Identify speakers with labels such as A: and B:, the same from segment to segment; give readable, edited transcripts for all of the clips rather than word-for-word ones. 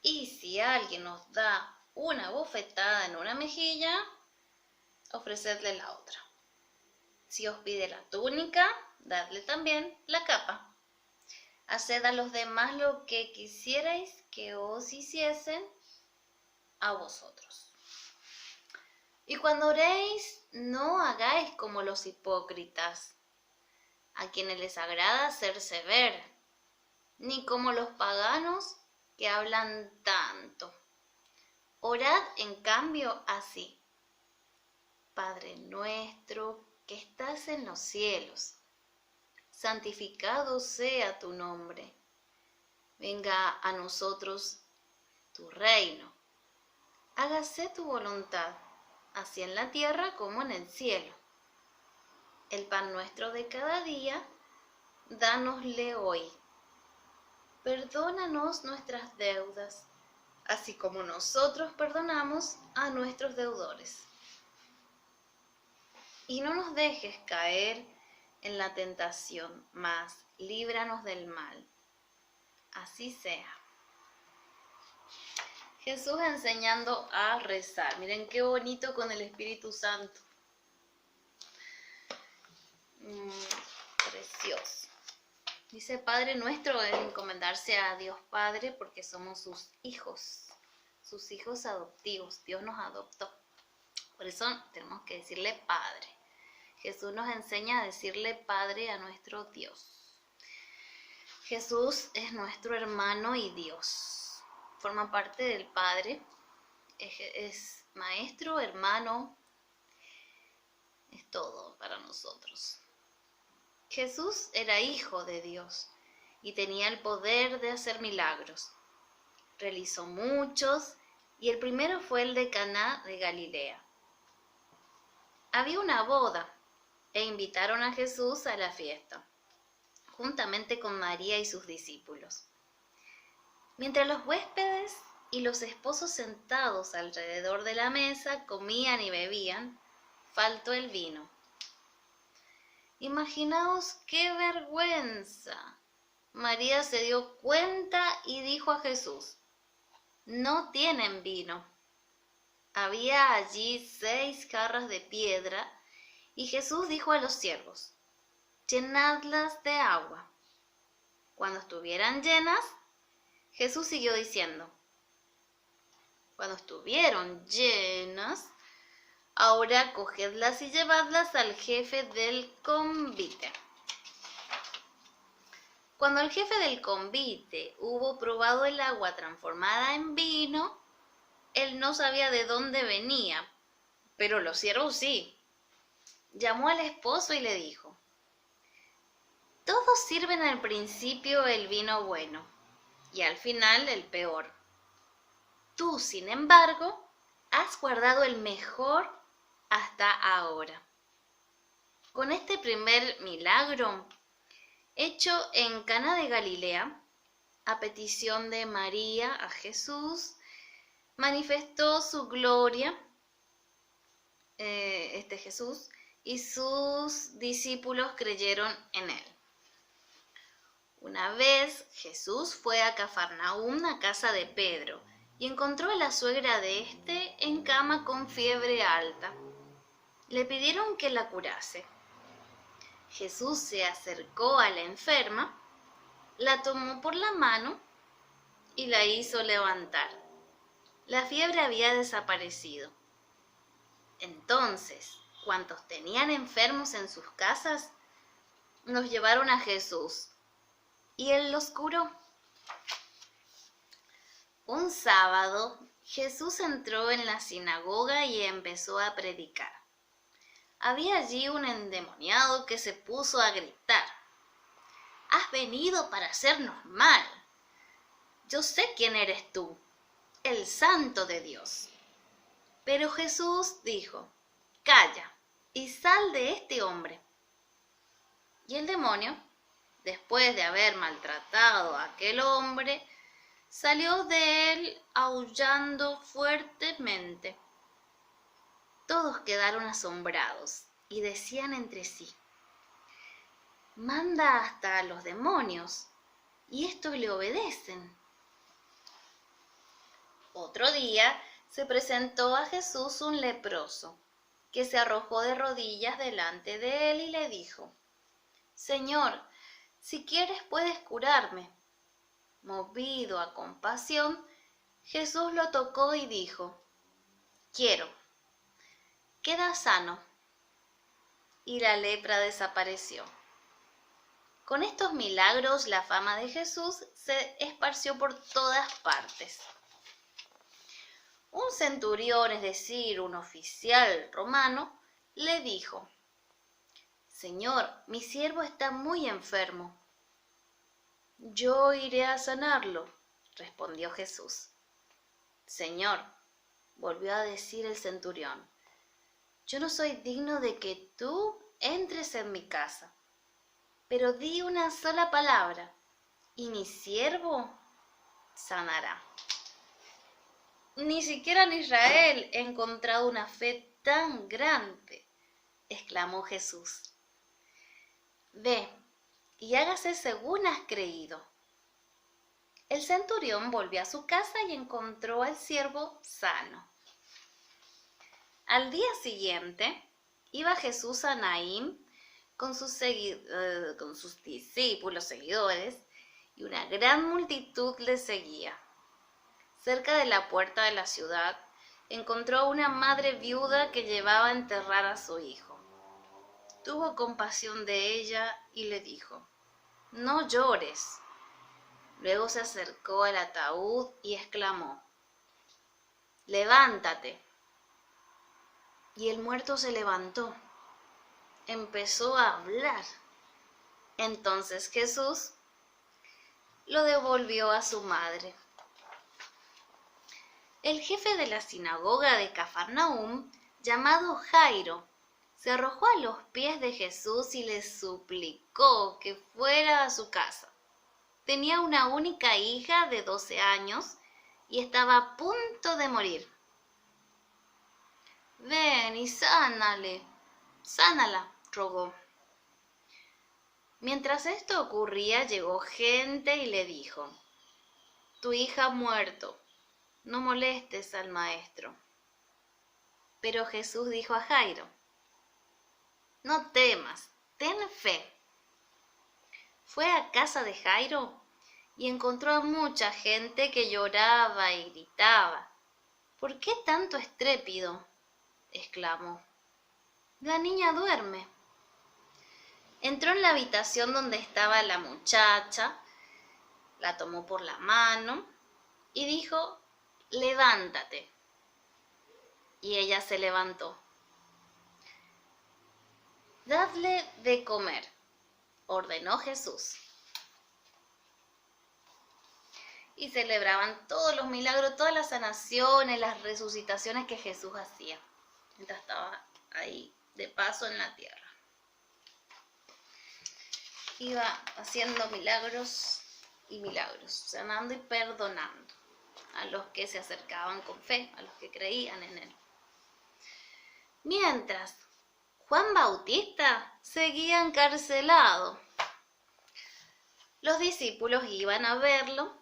A: Y si alguien nos da una bofetada en una mejilla, ofrecedle la otra. Si os pide la túnica, dadle también la capa. Haced a los demás lo que quisierais que os hiciesen a vosotros. Y cuando oréis, no hagáis como los hipócritas, a quienes les agrada hacerse ver, ni como los paganos que hablan tanto. Orad en cambio así: Padre nuestro que estás en los cielos, santificado sea tu nombre. Venga a nosotros tu reino. Hágase tu voluntad, así en la tierra como en el cielo. El pan nuestro de cada día, dánosle hoy. Perdónanos nuestras deudas, así como nosotros perdonamos a nuestros deudores. Y no nos dejes caer en la tentación, mas líbranos del mal. Así sea. Jesús enseñando a rezar. Miren qué bonito con el Espíritu Santo. Precioso. Dice Padre nuestro, es encomendarse a Dios Padre porque somos sus hijos adoptivos. Dios nos adoptó. Por eso tenemos que decirle Padre. Jesús nos enseña a decirle Padre a nuestro Dios. Jesús es nuestro hermano y Dios. Forma parte del Padre. Es maestro, hermano. Es todo para nosotros. Jesús era hijo de Dios y tenía el poder de hacer milagros. Realizó muchos y el primero fue el de Caná de Galilea. Había una boda e invitaron a Jesús a la fiesta, juntamente con María y sus discípulos. Mientras los huéspedes y los esposos sentados alrededor de la mesa comían y bebían, faltó el vino. Imaginaos qué vergüenza. María se dio cuenta y dijo a Jesús: no tienen vino. Había allí 6 jarras de piedra y Jesús dijo a los siervos: llenadlas de agua. Cuando estuvieran llenas, Jesús siguió diciendo: cuando estuvieron llenas, ahora cogedlas y llevadlas al jefe del convite. Cuando el jefe del convite hubo probado el agua transformada en vino, él no sabía de dónde venía, pero los siervos sí. Llamó al esposo y le dijo: todos sirven al principio el vino bueno y al final el peor. Tú, sin embargo, has guardado el mejor hasta ahora. Con este primer milagro, hecho en Caná de Galilea, a petición de María a Jesús, manifestó su gloria, Jesús, y sus discípulos creyeron en él. Una vez Jesús fue a Cafarnaúm, a casa de Pedro, y encontró a la suegra de éste en cama con fiebre alta. Le pidieron que la curase. Jesús se acercó a la enferma, la tomó por la mano y la hizo levantar. La fiebre había desaparecido. Entonces, cuantos tenían enfermos en sus casas, los llevaron a Jesús, y él los curó. Un sábado, Jesús entró en la sinagoga y empezó a predicar. Había allí un endemoniado que se puso a gritar: «Has venido para hacernos mal. Yo sé quién eres tú, el Santo de Dios». Pero Jesús dijo: «Calla y sal de este hombre». Y el demonio, después de haber maltratado a aquel hombre, salió de él aullando fuertemente. Todos quedaron asombrados y decían entre sí: «Manda hasta a los demonios, y estos le obedecen». Otro día se presentó a Jesús un leproso, que se arrojó de rodillas delante de él y le dijo: Señor, si quieres puedes curarme. Movido a compasión, Jesús lo tocó y dijo: Quiero, queda sano. Y la lepra desapareció. Con estos milagros la fama de Jesús se esparció por todas partes. Un centurión, es decir, un oficial romano, le dijo: Señor, mi siervo está muy enfermo. Yo iré a sanarlo, respondió Jesús. Señor, volvió a decir el centurión, yo no soy digno de que tú entres en mi casa, pero di una sola palabra y mi siervo sanará. Ni siquiera en Israel he encontrado una fe tan grande, exclamó Jesús. Ve y hágase según has creído. El centurión volvió a su casa y encontró al siervo sano. Al día siguiente iba Jesús a Naín con sus discípulos, seguidores, y una gran multitud le seguía. Cerca de la puerta de la ciudad encontró a una madre viuda que llevaba a enterrar a su hijo. Tuvo compasión de ella y le dijo: No llores. Luego se acercó al ataúd y exclamó: Levántate. Y el muerto se levantó. Empezó a hablar. Entonces Jesús lo devolvió a su madre. El jefe de la sinagoga de Cafarnaúm, llamado Jairo, se arrojó a los pies de Jesús y le suplicó que fuera a su casa. Tenía una única hija de 12 años y estaba a punto de morir. Ven y sánala, rogó. Mientras esto ocurría, llegó gente y le dijo: Tu hija ha muerto, no molestes al maestro. Pero Jesús dijo a Jairo: No temas, ten fe. Fue a casa de Jairo y encontró a mucha gente que lloraba y gritaba. ¿Por qué tanto estrépito?, exclamó. La niña duerme. Entró en la habitación donde estaba la muchacha, la tomó por la mano y dijo: Levántate. Y ella se levantó. Dadle de comer, ordenó Jesús. Y celebraban todos los milagros, todas las sanaciones, las resucitaciones que Jesús hacía mientras estaba ahí de paso en la tierra. Iba haciendo milagros y milagros, sanando y perdonando a los que se acercaban con fe, a los que creían en él. Mientras Juan Bautista seguía encarcelado, los discípulos iban a verlo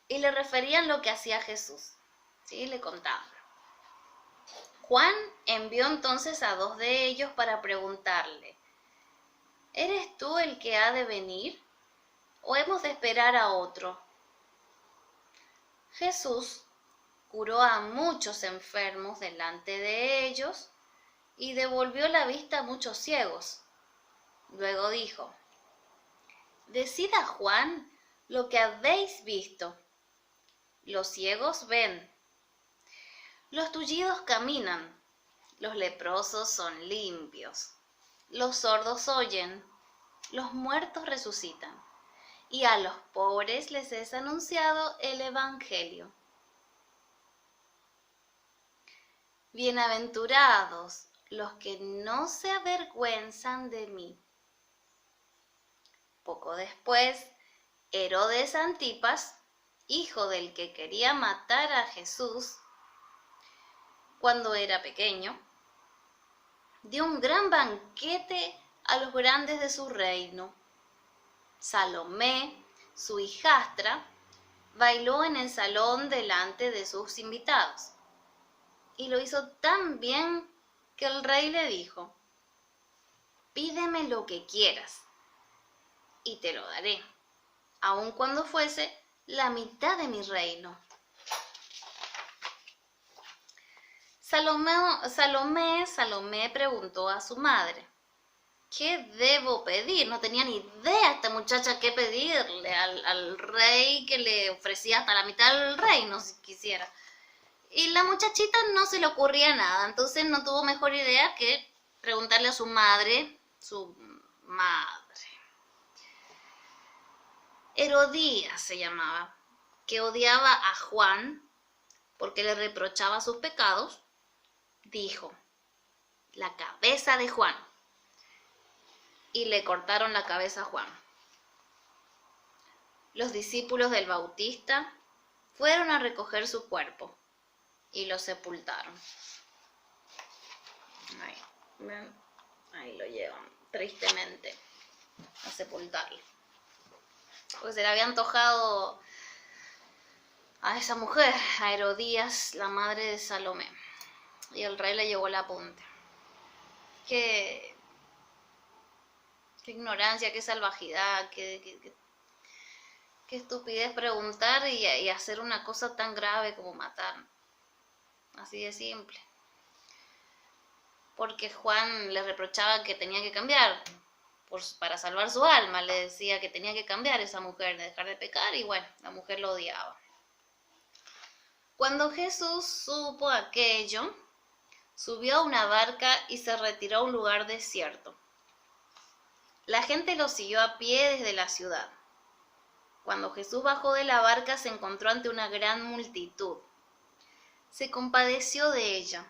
A: y le referían lo que hacía Jesús. ¿Sí? Le contaban. Juan envió entonces a 2 de ellos para preguntarle: ¿Eres tú el que ha de venir o hemos de esperar a otro? Jesús curó a muchos enfermos delante de ellos y devolvió la vista a muchos ciegos. Luego dijo: Decid a Juan lo que habéis visto. Los ciegos ven, los tullidos caminan, los leprosos son limpios, los sordos oyen, los muertos resucitan, y a los pobres les es anunciado el Evangelio. Bienaventurados los que no se avergüenzan de mí. Poco después, Herodes Antipas, hijo del que quería matar a Jesús cuando era pequeño, dio un gran banquete a los grandes de su reino. Salomé, su hijastra, bailó en el salón delante de sus invitados. Y lo hizo tan bien que el rey le dijo: pídeme lo que quieras y te lo daré, aun cuando fuese la mitad de mi reino. Salomé preguntó a su madre: ¿qué debo pedir? No tenía ni idea esta muchacha qué pedirle al rey, que le ofrecía hasta la mitad del reino si quisiera. Y la muchachita no se le ocurría nada, entonces no tuvo mejor idea que preguntarle a su madre. Herodías se llamaba, que odiaba a Juan porque le reprochaba sus pecados, dijo: la cabeza de Juan. Y le cortaron la cabeza a Juan. Los discípulos del Bautista fueron a recoger su cuerpo y lo sepultaron. Ahí lo llevan, tristemente, a sepultarlo. Porque se le había antojado a esa mujer, a Herodías, la madre de Salomé. Y el rey le llevó el apunte. Qué ignorancia, qué salvajidad, qué estupidez preguntar y hacer una cosa tan grave como matar. Así de simple. Porque Juan le reprochaba que tenía que cambiar para salvar su alma. Le decía que tenía que cambiar esa mujer, de dejar de pecar, y bueno, la mujer lo odiaba. Cuando Jesús supo aquello, subió a una barca y se retiró a un lugar desierto. La gente lo siguió a pie desde la ciudad. Cuando Jesús bajó de la barca, se encontró ante una gran multitud. Se compadeció de ella,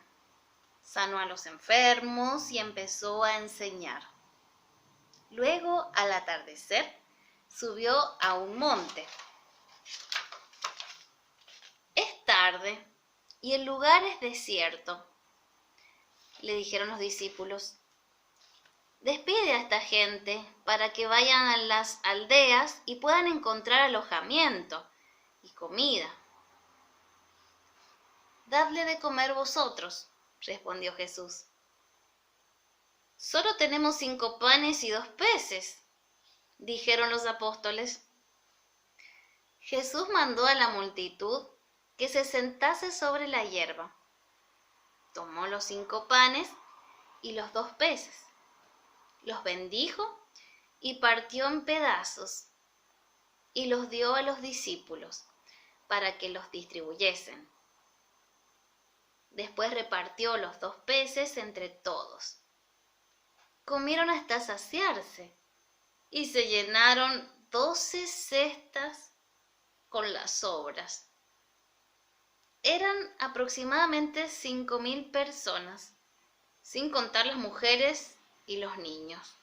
A: sanó a los enfermos y empezó a enseñar. Luego, al atardecer, subió a un monte. Es tarde y el lugar es desierto, le dijeron los discípulos. Despide a esta gente para que vayan a las aldeas y puedan encontrar alojamiento y comida. Dadle de comer vosotros, respondió Jesús. Solo tenemos 5 panes y 2 peces, dijeron los apóstoles. Jesús mandó a la multitud que se sentase sobre la hierba. Tomó los 5 panes y los 2 peces, los bendijo y partió en pedazos y los dio a los discípulos para que los distribuyesen. Después repartió los 2 peces entre todos. Comieron hasta saciarse y se llenaron 12 cestas con las sobras. Eran aproximadamente 5.000 personas, sin contar las mujeres y los niños.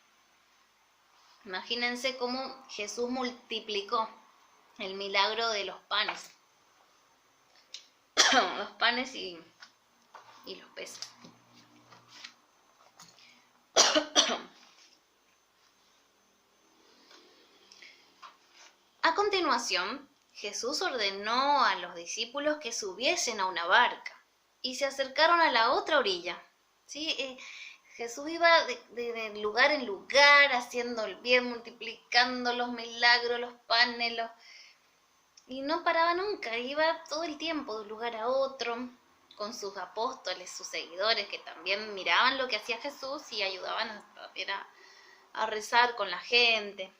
A: Imagínense cómo Jesús multiplicó el milagro de los panes. Los panes y los peces. A continuación, Jesús ordenó a los discípulos que subiesen a una barca y se acercaron a la otra orilla. ¿Sí? Jesús iba de lugar en lugar, haciendo el bien, multiplicando los milagros, los panes, y no paraba nunca, iba todo el tiempo de un lugar a otro, con sus apóstoles, sus seguidores, que también miraban lo que hacía Jesús y ayudaban a rezar con la gente.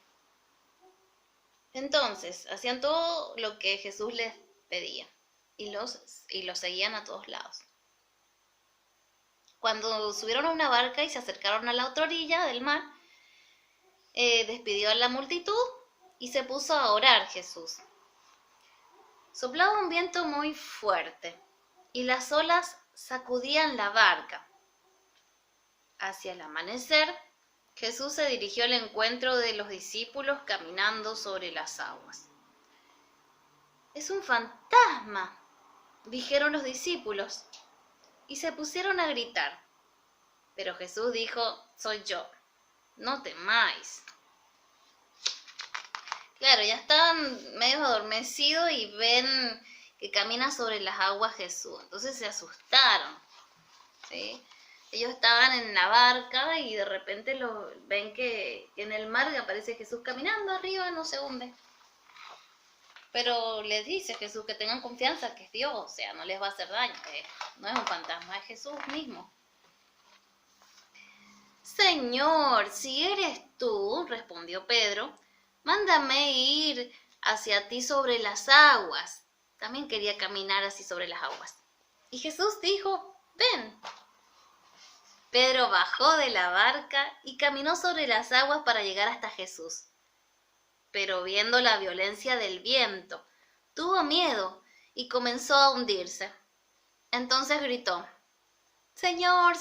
A: Entonces, hacían todo lo que Jesús les pedía y los seguían a todos lados. Cuando subieron a una barca y se acercaron a la otra orilla del mar, despidió a la multitud y se puso a orar Jesús. Soplaba un viento muy fuerte y las olas sacudían la barca. Hacia el amanecer, Jesús se dirigió al encuentro de los discípulos caminando sobre las aguas. «Es un fantasma», dijeron los discípulos, y se pusieron a gritar. Pero Jesús dijo: «Soy yo, no temáis». Claro, ya estaban medio adormecidos y ven que camina sobre las aguas Jesús. Entonces se asustaron, ¿sí? Ellos estaban en la barca y de repente ven que en el mar aparece Jesús caminando arriba, no se hunde. Pero les dice Jesús que tengan confianza, que es Dios, o sea, no les va a hacer daño, que no es un fantasma, es Jesús mismo. Señor, si eres tú, respondió Pedro, mándame ir hacia ti sobre las aguas. También quería caminar así sobre las aguas. Y Jesús dijo, ven. Pedro bajó de la barca y caminó sobre las aguas para llegar hasta Jesús. Pero viendo la violencia del viento, tuvo miedo y comenzó a hundirse. Entonces gritó, Señor,